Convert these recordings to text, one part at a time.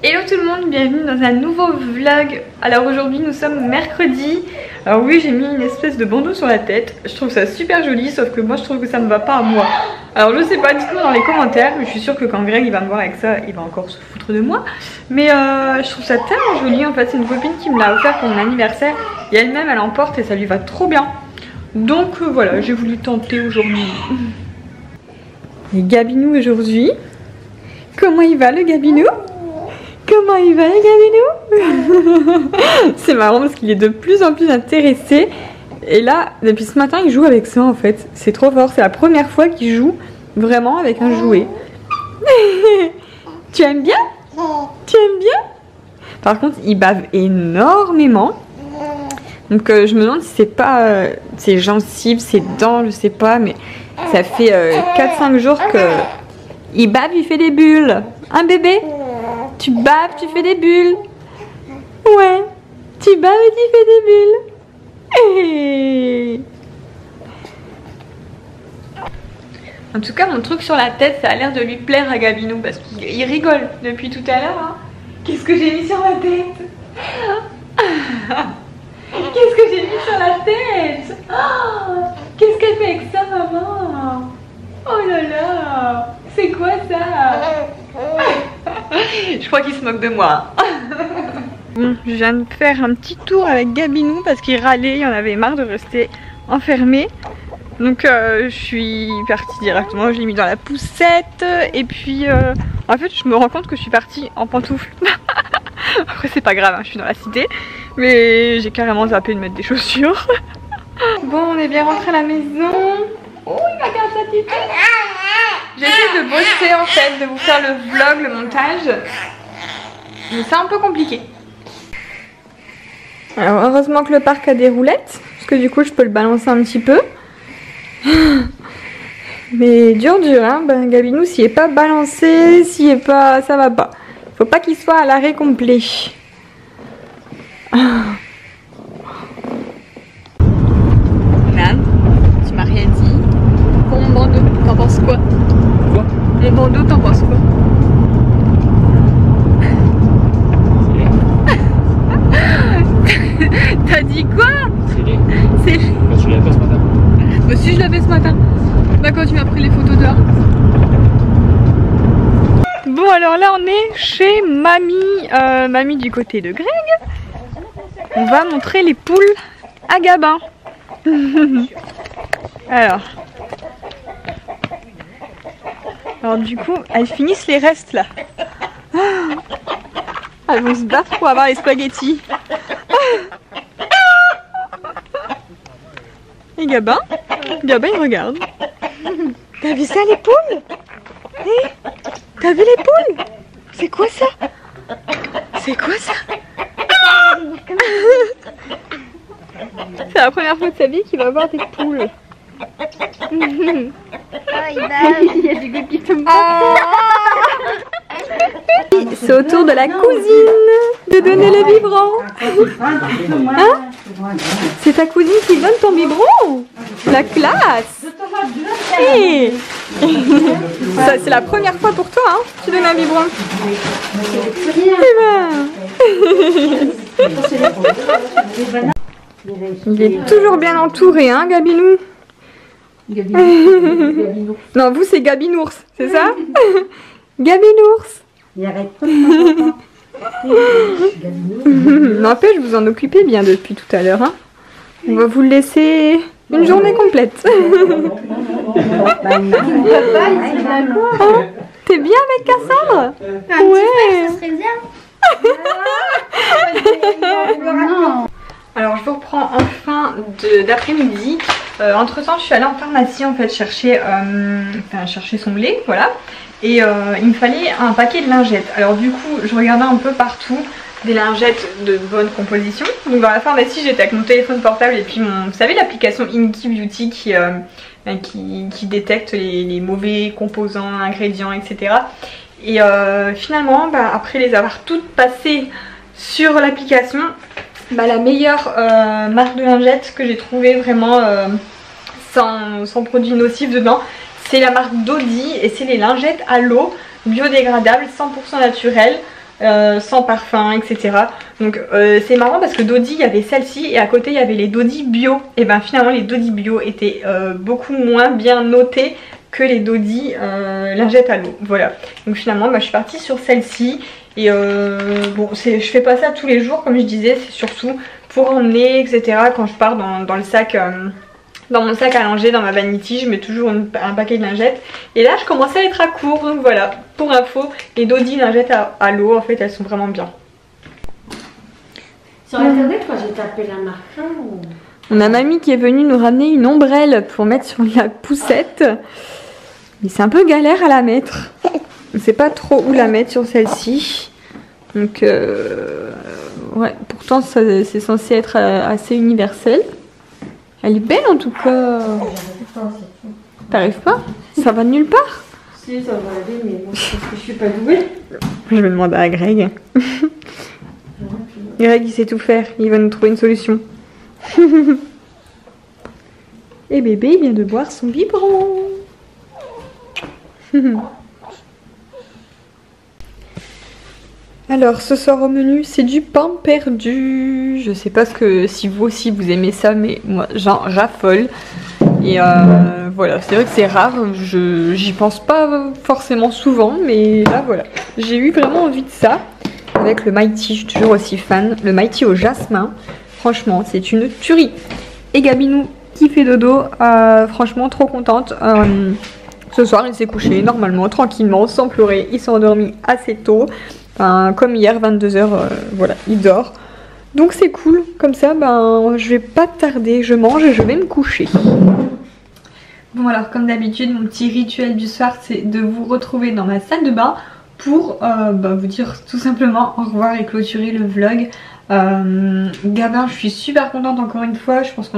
Hello tout le monde, bienvenue dans un nouveau vlog. Alors aujourd'hui nous sommes mercredi. Alors oui, j'ai mis une espèce de bandeau sur la tête. Je trouve ça super joli, sauf que moi je trouve que ça me va pas à moi. Alors je sais pas, dites-moi dans les commentaires. Mais je suis sûre que quand Greg il va me voir avec ça, il va encore se foutre de moi. Mais je trouve ça tellement joli. En fait c'est une copine qui me l'a offert pour mon anniversaire. Et elle-même elle en porte et ça lui va trop bien. Donc voilà, j'ai voulu tenter aujourd'hui. Et Gabinou aujourd'hui. Comment il va le Gabinou? Comment il va le Gabinou? C'est marrant parce qu'il est de plus en plus intéressé. Et là, depuis ce matin, il joue avec ça en fait. C'est trop fort, c'est la première fois qu'il joue vraiment avec un jouet. Tu aimes bien? Tu aimes bien? Par contre, il bave énormément. Donc je me demande si c'est pas ses gencives, ses dents, je sais pas. Mais ça fait 4-5 jours que il bave, il fait des bulles. Un bébé? Tu baves, tu fais des bulles. Ouais, tu baves et tu fais des bulles. Hey. En tout cas, mon truc sur la tête, ça a l'air de lui plaire à Gabinou parce qu'il rigole depuis tout à l'heure. Hein. Qu'est-ce que j'ai mis sur la tête? Qu'est-ce que j'ai mis sur la tête? Oh, qu'est-ce qu'elle fait avec ça, maman? Oh là là, c'est quoi ça? Je crois qu'il se moque de moi. Bon, je viens de faire un petit tour avec Gabinou parce qu'il râlait, il en avait marre de rester enfermé. Donc je suis partie directement, je l'ai mis dans la poussette. Et puis en fait je me rends compte que je suis partie en pantoufles. Après c'est pas grave, hein, je suis dans la cité. Mais j'ai carrément zappé de mettre des chaussures. Bon, on est bien rentré à la maison. Oh, il regarde sa petite tête. J'essaie de bosser en fait, de vous faire le vlog, le montage. Mais c'est un peu compliqué. Alors heureusement que le parc a des roulettes. Parce que du coup je peux le balancer un petit peu. Mais dur hein, ben, Gabinou s'il est pas balancé, s'il est pas... ça va pas. Faut pas qu'il soit à l'arrêt complet. Nan, tu m'as rien dit. Pour mon bandeau, t'en penses quoi? Quoi? Mon bandeau, t'en penses quoi? T'as dit quoi? C'est laid. Quand tu l'as fait ce matin? Bah si, je l'avais ce matin. Bah quand tu m'as pris les photos dehors. Bon alors là on est chez mamie, mamie du côté de Greg. On va montrer les poules à Gabin. Alors du coup elles finissent les restes là. Elles vont se battre pour avoir les spaghettis. Et Gabin il regarde. T'as vu ça les poules? Eh, t'as vu les poules? C'est quoi ça? C'est quoi ça? C'est la première fois de sa vie qu'il va voir des poules. Il y a du goût qui tombe. C'est au tour de la cousine de donner le biberon. Hein? C'est ta cousine qui donne ton biberon? La classe! Hey. C'est la première fois pour toi, hein? Tu donnes un biberon. Il est toujours bien entouré, hein, Gabinou? Non, vous c'est Gabinours, c'est ça? Gabinours. Il arrête pas. N'empêche, vous en occupez bien depuis tout à l'heure. Hein. On va vous le laisser une journée complète. Hein? T'es bien avec Cassandre? Ouais. Ça serait bien. Alors je vous reprends en fin d'après-midi. Entre temps je suis allée en pharmacie en fait chercher son lait, voilà. Et il me fallait un paquet de lingettes. Alors du coup je regardais un peu partout des lingettes de bonne composition. Donc dans la pharmacie j'étais avec mon téléphone portable et puis vous savez l'application Inky Beauty qui détecte les mauvais composants, ingrédients, etc. Et finalement après les avoir toutes passées sur l'application, la meilleure marque de lingettes que j'ai trouvée vraiment sans produits nocifs dedans, c'est la marque Dodi et c'est les lingettes à l'eau biodégradables 100% naturelles. sans parfum, etc. Donc c'est marrant parce que Dodi, il y avait celle-ci et à côté il y avait les Dodi bio. Et ben finalement les Dodi bio étaient beaucoup moins bien notés que les Dodi lingettes à l'eau. Voilà, donc finalement bah, je suis partie sur celle-ci. Et bon, je fais pas ça tous les jours comme je disais, c'est surtout pour emmener, etc. Quand je pars dans le sac, dans mon sac à langer, dans ma vanity, je mets toujours un paquet de lingettes. Et là je commençais à être à court, donc voilà, pour info, les Dodi lingettes à l'eau, en fait elles sont vraiment bien. Sur internet, quand j'ai tapé la marque, on a mamie qui est venue nous ramener une ombrelle pour mettre sur la poussette. Mais c'est un peu galère à la mettre. On ne sait pas trop où la mettre sur celle-ci. Donc ouais, pourtant c'est censé être assez universel. Elle est belle en tout cas. T'arrives pas? Ça va nulle part? Si, ça va aller, mais bon, parce que je suis pas douée. Je vais demander à Greg. Greg il sait tout faire, il va nous trouver une solution. Et bébé vient de boire son biberon. Alors ce soir au menu c'est du pain perdu. Je sais pas si vous aussi vous aimez ça, mais moi j'en raffole. Et voilà, c'est vrai que c'est rare, j'y pense pas forcément souvent, mais là voilà, j'ai eu vraiment envie de ça. Avec le Mighty, je suis toujours aussi fan. Le Mighty au jasmin, franchement c'est une tuerie. Et Gabinou qui fait dodo, franchement trop contente. Ce soir il s'est couché normalement, tranquillement, sans pleurer, il s'est endormi assez tôt. Enfin, comme hier, 22h, voilà, il dort. Donc c'est cool, comme ça, ben, je vais pas tarder, je mange et je vais me coucher. Bon alors, comme d'habitude, mon petit rituel du soir, c'est de vous retrouver dans ma salle de bain pour vous dire tout simplement au revoir et clôturer le vlog. Gabin, je suis super contente encore une fois, je pense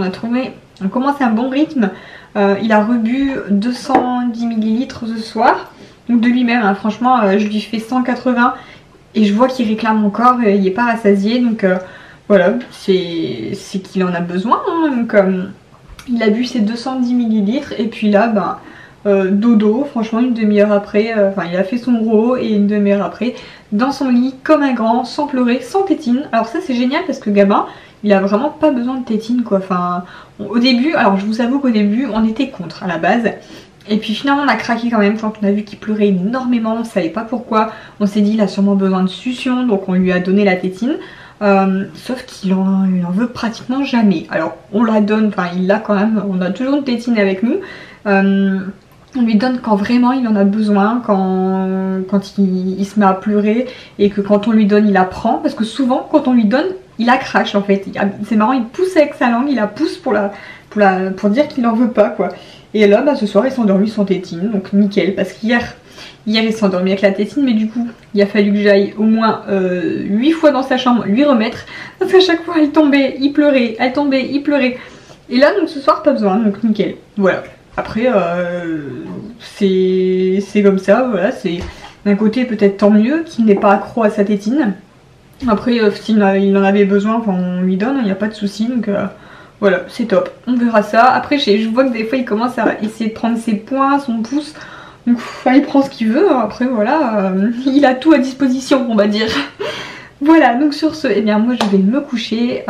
on commence un bon rythme. Il a rebu 210 ml ce soir, donc de lui-même, hein, franchement, je lui fais 180 et je vois qu'il réclame encore, il n'est pas rassasié, donc voilà, c'est qu'il en a besoin, hein, donc il a bu ses 210 ml et puis là, dodo, franchement une demi-heure après, il a fait son gros et une demi-heure après, dans son lit, comme un grand, sans pleurer, sans tétine. Alors ça c'est génial parce que Gabin, il a vraiment pas besoin de tétine quoi, enfin au début, alors je vous avoue qu'au début on était contre à la base. Et puis finalement on a craqué quand même quand on a vu qu'il pleurait énormément, on savait pas pourquoi. On s'est dit il a sûrement besoin de succion, donc on lui a donné la tétine. Sauf qu'il en veut pratiquement jamais. Alors on la donne, enfin il l'a quand même, on a toujours une tétine avec nous. On lui donne quand vraiment il en a besoin, quand il se met à pleurer et que quand on lui donne il apprend. Parce que souvent quand on lui donne il la crache en fait. C'est marrant, il pousse avec sa langue, il la pousse pour dire qu'il n'en veut pas quoi. Et là ce soir il s'est endormi sans tétine, donc nickel. Parce qu'hier il s'est endormi avec la tétine, mais du coup il a fallu que j'aille au moins 8 fois dans sa chambre lui remettre. Parce qu'à chaque fois elle tombait, il pleurait, elle tombait, il pleurait. Et là donc ce soir pas besoin, donc nickel. Voilà. Après c'est comme ça, voilà, c'est d'un côté peut-être tant mieux qu'il n'est pas accro à sa tétine. Après s'il en avait besoin, on lui donne, il n'y a pas de souci, donc voilà, c'est top, on verra ça. Après je vois que des fois il commence à essayer de prendre ses poings, son pouce, donc il prend ce qu'il veut, après voilà, il a tout à disposition on va dire. Voilà, donc sur ce, eh bien moi je vais me coucher.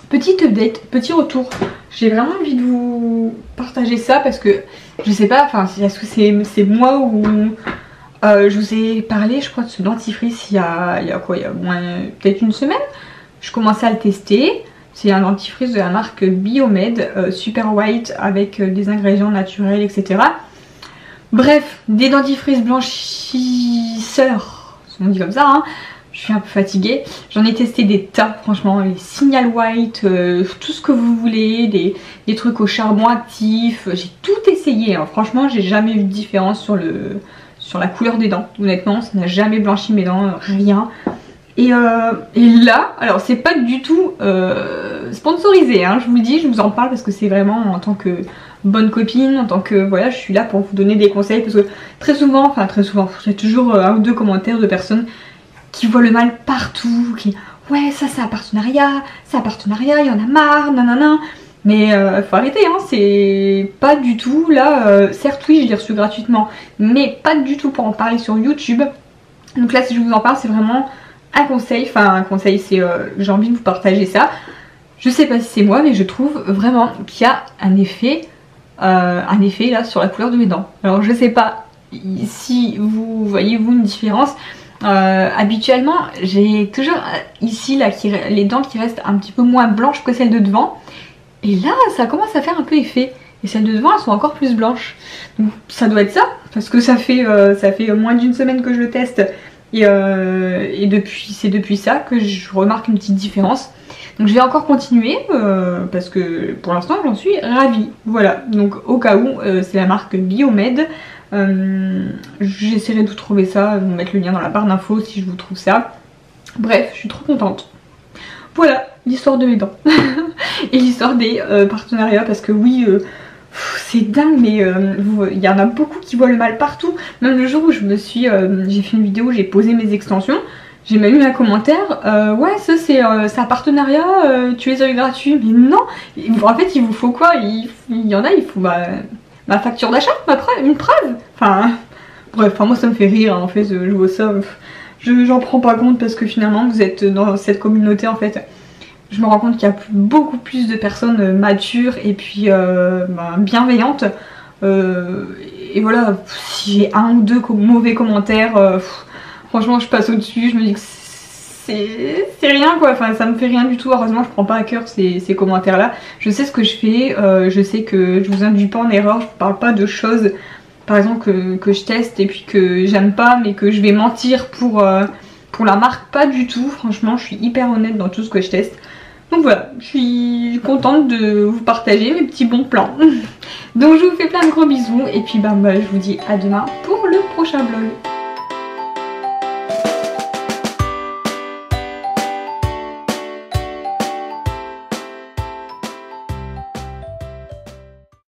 Petit update, petit retour. J'ai vraiment envie de vous partager ça parce que je sais pas, est-ce que c'est moi ou je vous ai parlé, je crois, de ce dentifrice il y a moins peut-être une semaine. Je commençais à le tester. C'est un dentifrice de la marque Biomed, super white avec des ingrédients naturels, etc. Bref, des dentifrices blanchisseurs, on dit comme ça, hein. Je suis un peu fatiguée. J'en ai testé des tas, franchement, les Signal White, tout ce que vous voulez, des trucs au charbon actif. J'ai tout essayé, hein. Franchement, j'ai jamais vu de différence sur la couleur des dents. Honnêtement, ça n'a jamais blanchi mes dents, rien. Et là, alors c'est pas du tout sponsorisé, hein, je vous le dis, je vous en parle parce que c'est vraiment en tant que bonne copine, en tant que, voilà, je suis là pour vous donner des conseils. Parce que très souvent, il y a toujours un ou deux commentaires de personnes qui voient le mal partout, qui ouais ça c'est un partenariat, il y en a marre, nanana. Mais faut arrêter, hein, c'est pas du tout là, certes oui je l'ai reçu gratuitement, mais pas du tout pour en parler sur YouTube. Donc là si je vous en parle c'est vraiment un conseil, c'est j'ai envie de vous partager ça. Je sais pas si c'est moi mais je trouve vraiment qu'il y a un effet là sur la couleur de mes dents. Alors je sais pas si vous voyez vous une différence. Habituellement j'ai toujours ici là les dents qui restent un petit peu moins blanches que celles de devant. Et là ça commence à faire un peu effet. Et celles de devant elles sont encore plus blanches. Donc ça doit être ça. Parce que ça fait moins d'une semaine que je le teste. Et c'est depuis ça que je remarque une petite différence. Donc je vais encore continuer parce que pour l'instant j'en suis ravie. Voilà, donc au cas où c'est la marque Biomed. J'essaierai de vous trouver ça, de vous mettre le lien dans la barre d'infos si je vous trouve ça. Bref, je suis trop contente. Voilà l'histoire de mes dents. Et l'histoire des partenariats parce que oui... c'est dingue mais il y en a beaucoup qui voient le mal partout. Même le jour où j'ai fait une vidéo où j'ai posé mes extensions, j'ai même eu un commentaire ouais ça c'est un partenariat, tu les as eu gratuits. Mais non, en fait il vous faut quoi? Il y en a, il faut ma facture d'achat, une preuve. Enfin bref, moi ça me fait rire en fait, je vois ça, j'en prends pas compte parce que finalement vous êtes dans cette communauté en fait. Je me rends compte qu'il y a beaucoup plus de personnes matures et puis bienveillantes. Et voilà, si j'ai un ou deux mauvais commentaires, franchement je passe au-dessus, je me dis que c'est rien quoi, enfin ça me fait rien du tout. Heureusement je prends pas à cœur ces commentaires là. Je sais ce que je fais, je sais que je vous induis pas en erreur, je vous parle pas de choses par exemple que je teste et puis que j'aime pas mais que je vais mentir pour la marque, pas du tout. Franchement je suis hyper honnête dans tout ce que je teste. Donc voilà, je suis contente de vous partager mes petits bons plans. Donc je vous fais plein de gros bisous et puis je vous dis à demain pour le prochain vlog.